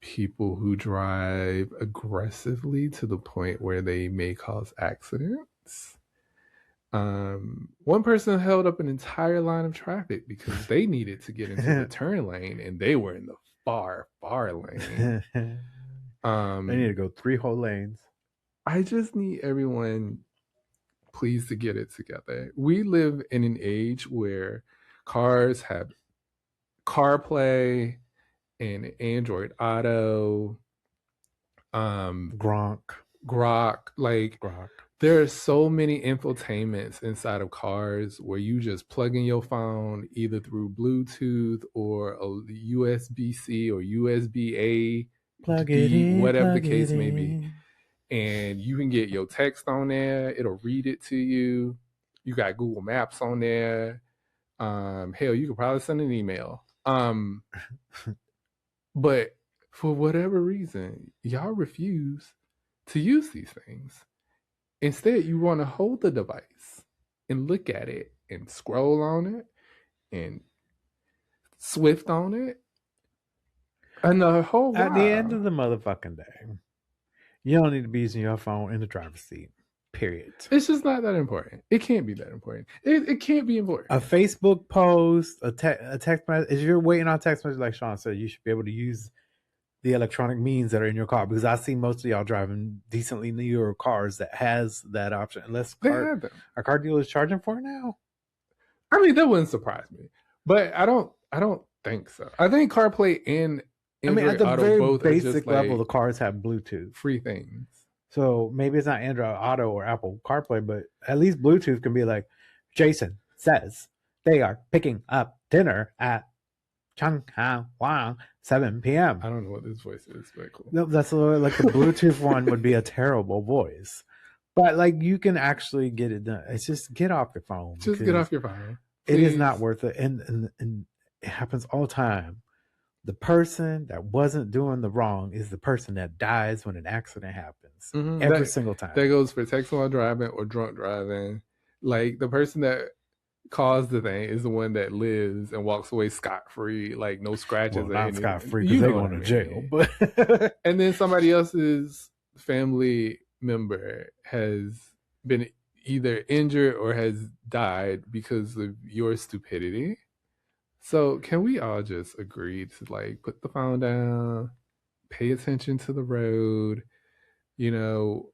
People who drive aggressively to the point where they may cause accidents. One person held up an entire line of traffic because they needed to get into the turn lane and they were in the far lane. They need to go 3 whole lanes. I just need everyone, please, to get it together. We live in an age where cars have CarPlay and Android Auto, Grok. Like Grok. There are so many infotainments inside of cars where you just plug in your phone either through Bluetooth or a USB-C or USB-A, plug it in, whatever the case may be. And you can get your text on there. It'll read it to you. You got Google Maps on there. Hell, you could probably send an email. But for whatever reason, y'all refuse to use these things. Instead, you want to hold the device and look at it and scroll on it and Swift on it. And the whole while. At the end of the motherfucking day, you don't need to be using your phone in the driver's seat. Period. It's just not that important. It can't be that important. It can't be important. A Facebook post, a text message. If you're waiting on a text message, like Sean said, you should be able to use the electronic means that are in your car, because I see most of y'all driving decently newer cars that has that option. Unless our car dealer is charging for it now. I mean, that wouldn't surprise me, but I don't think so. I think CarPlay and Android at the Auto very both basic level, the cars have Bluetooth, free things. So maybe it's not Android Auto or Apple CarPlay, but at least Bluetooth can be like, Jason says they are picking up dinner at Changhang 7 p.m. I don't know what this voice is, but cool. No, that's like the Bluetooth one would be a terrible voice. But like you can actually get it done. It's just get off your phone. Just get off your phone. Please. It is not worth it. And it happens all the time. The person that wasn't doing the wrong is the person that dies when an accident happens. Mm-hmm. Every single time. That goes for text while driving or drunk driving. Like the person that caused the thing is the one that lives and walks away scot-free, like no scratches. Well, not scot-free because they go to jail. But and then somebody else's family member has been either injured or has died because of your stupidity. So can we all just agree to like put the phone down, pay attention to the road? You know,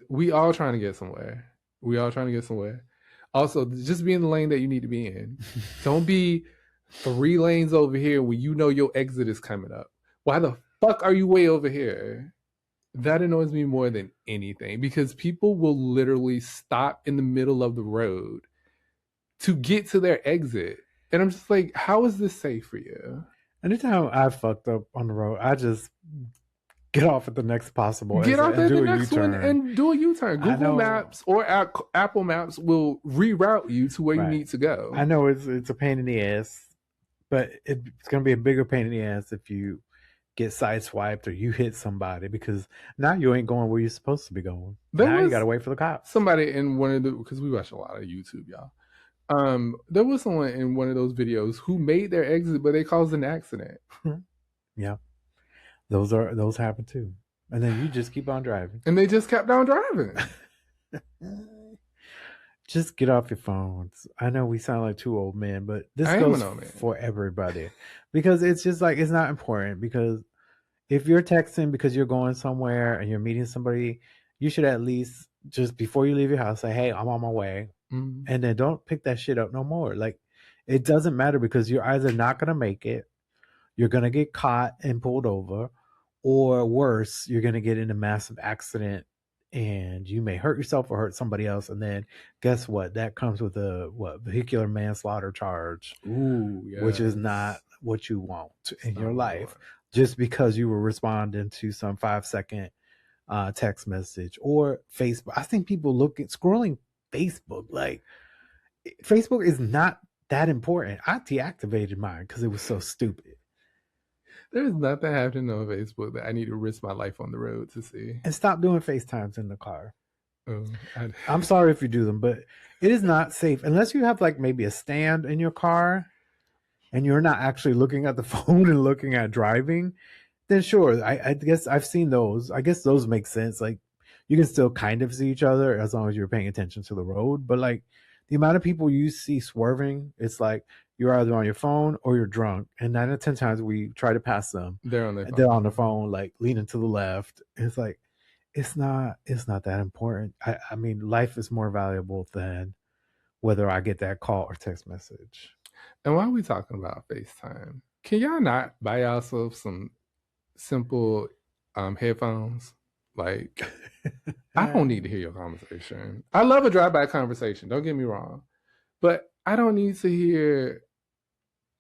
we all trying to get somewhere. Also, just be in the lane that you need to be in. Don't be 3 lanes over here when you know your exit is coming up. Why the fuck are you way over here? That annoys me more than anything, because people will literally stop in the middle of the road to get to their exit. And I'm just like, how is this safe for you? Anytime I fucked up on the road, I just get off at the next possible exit. Get off at the next one and do a U-turn. Google Maps or Apple Maps will reroute you to where you need to go. I know it's a pain in the ass, but it's going to be a bigger pain in the ass if you get sideswiped or you hit somebody, because now you ain't going where you're supposed to be going. Now you got to wait for the cops. Somebody in one of the, because we watch a lot of YouTube, y'all. There was someone in one of those videos who made their exit, but they caused an accident. Yeah, those happen too. And then you just keep on driving. And they just kept on driving. Just get off your phones. I know we sound like two old men, but this I am goes an old man. for everybody. Because it's just like, it's not important. Because if you're texting because you're going somewhere and you're meeting somebody, you should at least just before you leave your house say, hey, I'm on my way. Mm. And then don't pick that shit up no more. Like, it doesn't matter because you're either not going to make it, you're going to get caught and pulled over, or worse, you're going to get in a massive accident and you may hurt yourself or hurt somebody else. And then guess what? That comes with a vehicular manslaughter charge. Ooh, yes. Which is not what you want in your life. Just because you were responding to some 5-second text message or Facebook. I think people scrolling Facebook. Like, Facebook is not that important. I deactivated mine because it was so stupid. There's nothing happening on Facebook that I need to risk my life on the road to see. And stop doing FaceTimes in the car. Oh, I'm sorry if you do them, but it is not safe unless you have like maybe a stand in your car and you're not actually looking at the phone and looking at driving. Then sure, I guess I've seen those. I guess those make sense. Like, you can still kind of see each other as long as you're paying attention to the road. But like, the amount of people you see swerving, it's like you're either on your phone or you're drunk. And 9 out of 10 times we try to pass them. They're on their phone. They're on the phone, like leaning to the left. It's like, it's not that important. I mean, life is more valuable than whether I get that call or text message. And while we talking about FaceTime, can y'all not buy yourself some simple headphones? Like, I don't need to hear your conversation. I love a drive-by conversation, don't get me wrong. But I don't need to hear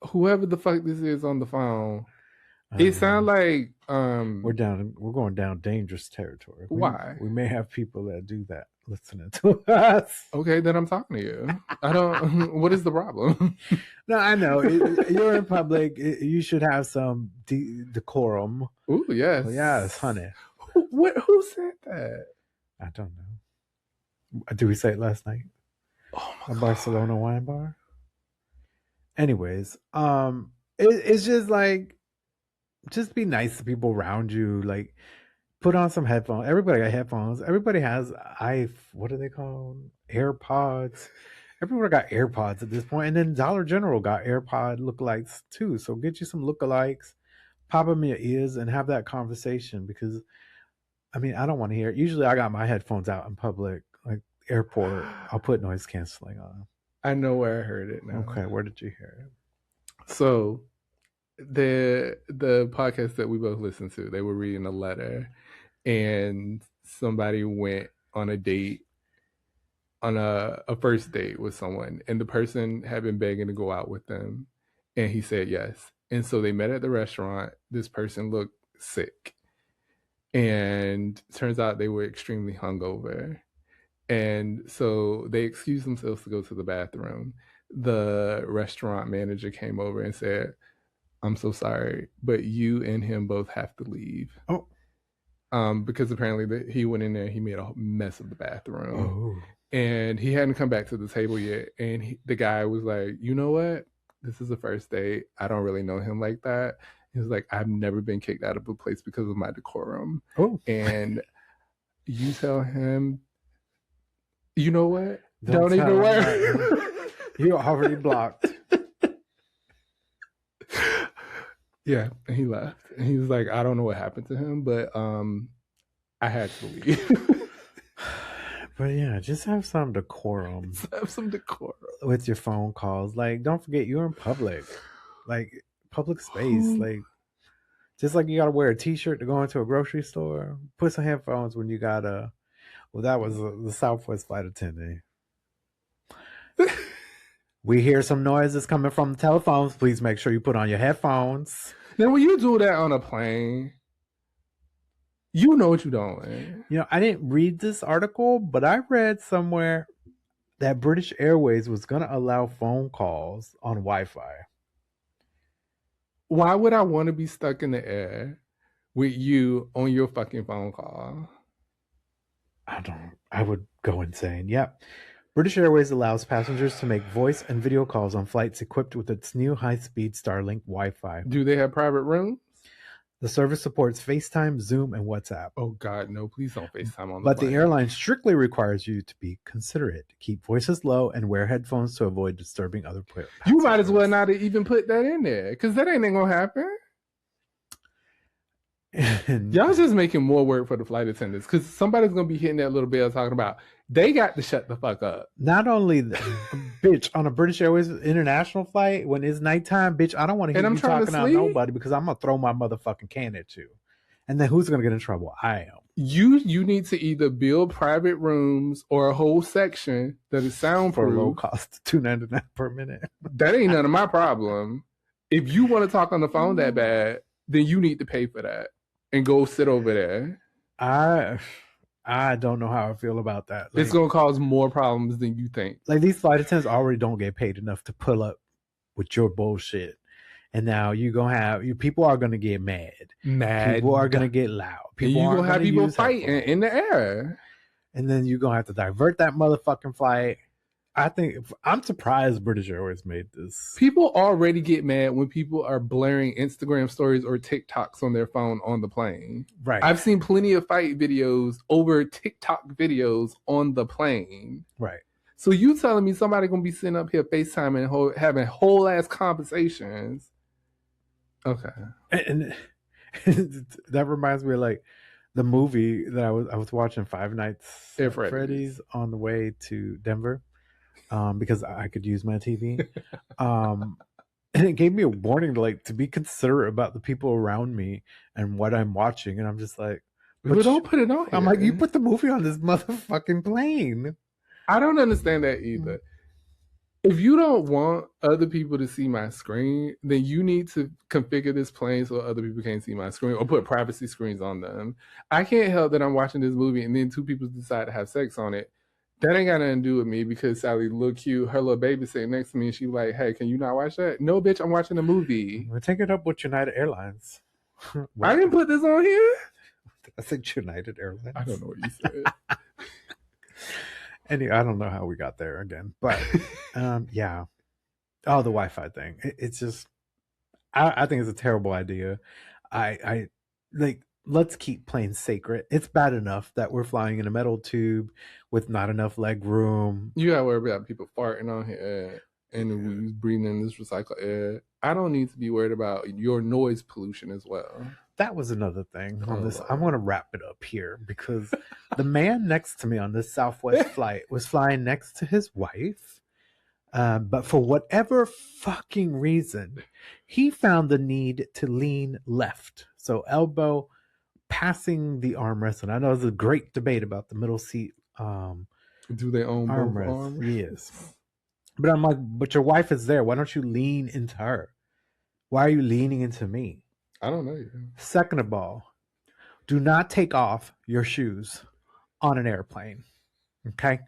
whoever the fuck this is on the phone. It sounds like we're going down dangerous territory. Why? We may have people that do that listening to us. Okay, then I'm talking to you. I don't. What is the problem? No, I know you're in public. You should have some decorum. Ooh, yes, yes, honey. Who said that? I don't know. Did we say it last night? Oh my God. Barcelona wine bar. Anyways, it's just like, just be nice to people around you. Like, put on some headphones. Everybody got headphones. Everybody has what are they called? AirPods. Everyone got AirPods at this point. And then Dollar General got AirPod lookalikes too. So get you some lookalikes, pop them in your ears, and have that conversation. Because, I mean, I don't want to hear it. Usually I got my headphones out in public, like airport. I'll put noise canceling on. I know where I heard it now. Okay, where did you hear it? So the podcast that we both listened to, they were reading a letter, and somebody went on a date, on a first date with someone, and the person had been begging to go out with them, and he said yes. And so they met at the restaurant. This person looked sick, and turns out they were extremely hungover. And so they excused themselves to go to the bathroom. The restaurant manager came over and said, I'm so sorry, but you and him both have to leave. Oh. Because apparently he went in there, he made a mess of the bathroom. Oh. And he hadn't come back to the table yet. And the guy was like, you know what? This is the first date. I don't really know him like that. He was like, I've never been kicked out of a place because of my decorum. Oh. And you tell him, you know what? Don't even worry. You're already blocked. Yeah, and he left. And he was like, I don't know what happened to him, but I had to leave. But yeah, just have some decorum. Have some decorum with your phone calls. Like, don't forget you're in public, like public space. Like, just like you gotta wear a t-shirt to go into a grocery store. Put some headphones when you gotta. Well, that was the Southwest flight attendant. We hear some noises coming from the telephones. Please make sure you put on your headphones. Now, when you do that on a plane, you know what you're doing. You know, I didn't read this article, but I read somewhere that British Airways was going to allow phone calls on Wi-Fi. Why would I want to be stuck in the air with you on your fucking phone call? I would go insane. Yep. British Airways allows passengers to make voice and video calls on flights equipped with its new high-speed Starlink Wi-Fi. Do they have private rooms? The service supports FaceTime, Zoom, and WhatsApp. Oh God, no! Please don't FaceTime on the But plane. the airline strictly requires you to be considerate, keep voices low, and wear headphones to avoid disturbing other passengers. You might as well not even put that in there, because that ain't gonna happen. Y'all just making more work for the flight attendants, because somebody's gonna be hitting that little bell talking about they got to shut the fuck up. Not only bitch, on a British Airways international flight, when it's nighttime, bitch, I don't want to hear you talking out nobody, because I'm gonna throw my motherfucking can at you. And then who's gonna get in trouble? I am. You need to either build private rooms or a whole section that is soundproof for low cost, $2.99 per minute. That ain't none of my problem. If you want to talk on the phone that bad, then you need to pay for that and go sit over there. I don't know how I feel about that. It's gonna cause more problems than you think. Like, these flight attendants already don't get paid enough to pull up with your bullshit. And now you're gonna have people are gonna get mad. People are gonna get loud. People are gonna have people fighting in the air. And then you're gonna have to divert that motherfucking flight. I'm surprised British Airways made this. People already get mad when people are blaring Instagram stories or TikToks on their phone on the plane. Right. I've seen plenty of fight videos over TikTok videos on the plane. Right. So you telling me somebody gonna be sitting up here FaceTiming and having whole ass conversations? Okay. And that reminds me of like the movie that I was watching, Five Nights at Freddy's on the way to Denver, because I could use my TV. And it gave me a warning to be considerate about the people around me and what I'm watching. And I'm just like, but don't put it on here. I'm like, you put the movie on this motherfucking plane. I don't understand that either. If you don't want other people to see my screen, then you need to configure this plane so other people can't see my screen, or put privacy screens on them. I can't help that I'm watching this movie and then two people decide to have sex on it. That ain't got nothing to do with me, because Sally look cute. Her little baby sitting next to me and she's like, hey, can you not watch that? No, bitch, I'm watching a movie. We'll take it up with United Airlines. I didn't put this on here. I said United Airlines. I don't know what you said. Anyway, I don't know how we got there again, but yeah. Oh, the Wi-Fi thing. It's just, I think it's a terrible idea. I like, let's keep planes sacred. It's bad enough that we're flying in a metal tube with not enough leg room. You gotta worry about people farting on here and we breathing in this recycled air. I don't need to be worried about your noise pollution as well. That was another thing on this. I'm going to wrap it up here, because the man next to me on this Southwest flight was flying next to his wife. But for whatever fucking reason, he found the need to lean left. So elbow passing the armrest. And I know there's a great debate about the middle seat. Do they own armrest? Yes. But I'm like, but your wife is there. Why don't you lean into her? Why are you leaning into me? I don't know you. Second of all, do not take off your shoes on an airplane. Okay?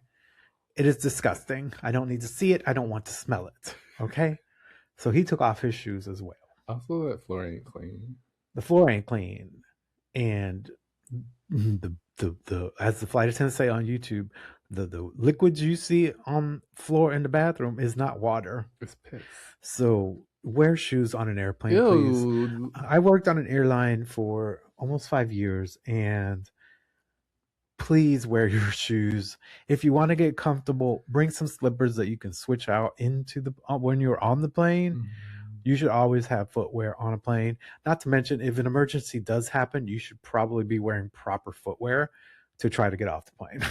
It is disgusting. I don't need to see it. I don't want to smell it. Okay? So he took off his shoes as well. Also, that floor ain't clean. The floor ain't clean. And the as the flight attendants say on YouTube, the liquids you see on floor in the bathroom is not water. It's piss. So wear shoes on an airplane, please. I worked on an airline for almost 5 years, and please wear your shoes. If you want to get comfortable, bring some slippers that you can switch out into when you're on the plane. Mm-hmm. You should always have footwear on a plane. Not to mention, if an emergency does happen, you should probably be wearing proper footwear to try to get off the plane.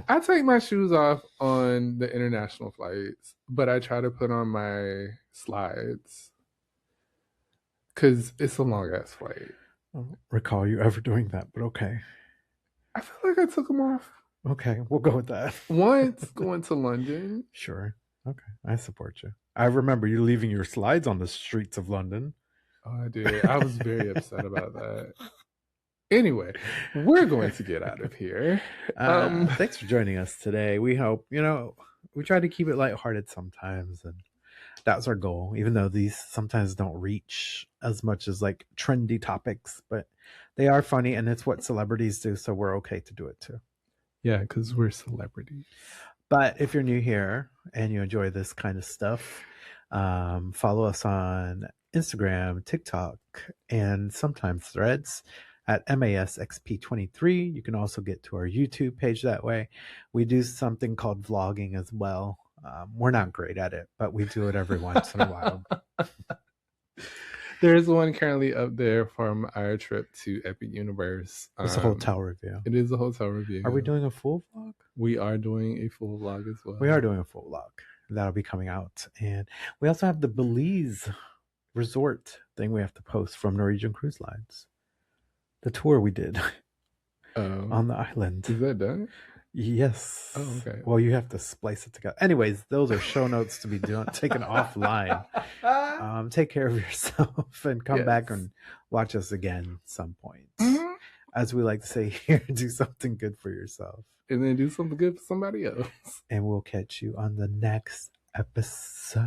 I take my shoes off on the international flights, but I try to put on my slides because it's a long ass flight. I don't recall you ever doing that, but okay. I feel like I took them off. Okay, we'll go with that. Once going to London. Sure. Okay, I support you. I remember you leaving your slides on the streets of London. Oh, I did. I was very upset about that. Anyway, we're going to get out of here. Thanks for joining us today. We hope, we try to keep it lighthearted sometimes, and that's our goal, even though these sometimes don't reach as much as like trendy topics, but they are funny, and it's what celebrities do, so we're okay to do it too. Yeah, because we're celebrities. But if you're new here and you enjoy this kind of stuff, follow us on Instagram, TikTok, and sometimes Threads at MASXP23. You can also get to our YouTube page that way. We do something called vlogging as well. We're not great at it, but we do it every once in a while. There's one currently up there from our trip to Epic Universe. It's a hotel review. It is a hotel review. Are we doing a full vlog? We are doing a full vlog as well. We are doing a full vlog. That'll be coming out. And we also have the Belize resort thing we have to post from Norwegian Cruise Lines. The tour we did on the island. Is that done? Yes. Oh, okay. Well, you have to splice it together. Anyways, those are show notes to be taken offline. Take care of yourself and come back and watch us again at some point. Mm-hmm. As we like to say here, do something good for yourself. And then do something good for somebody else. And we'll catch you on the next episode.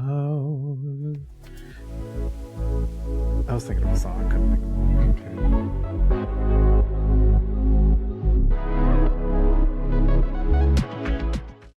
I was thinking of a song. I couldn't think of one. Okay.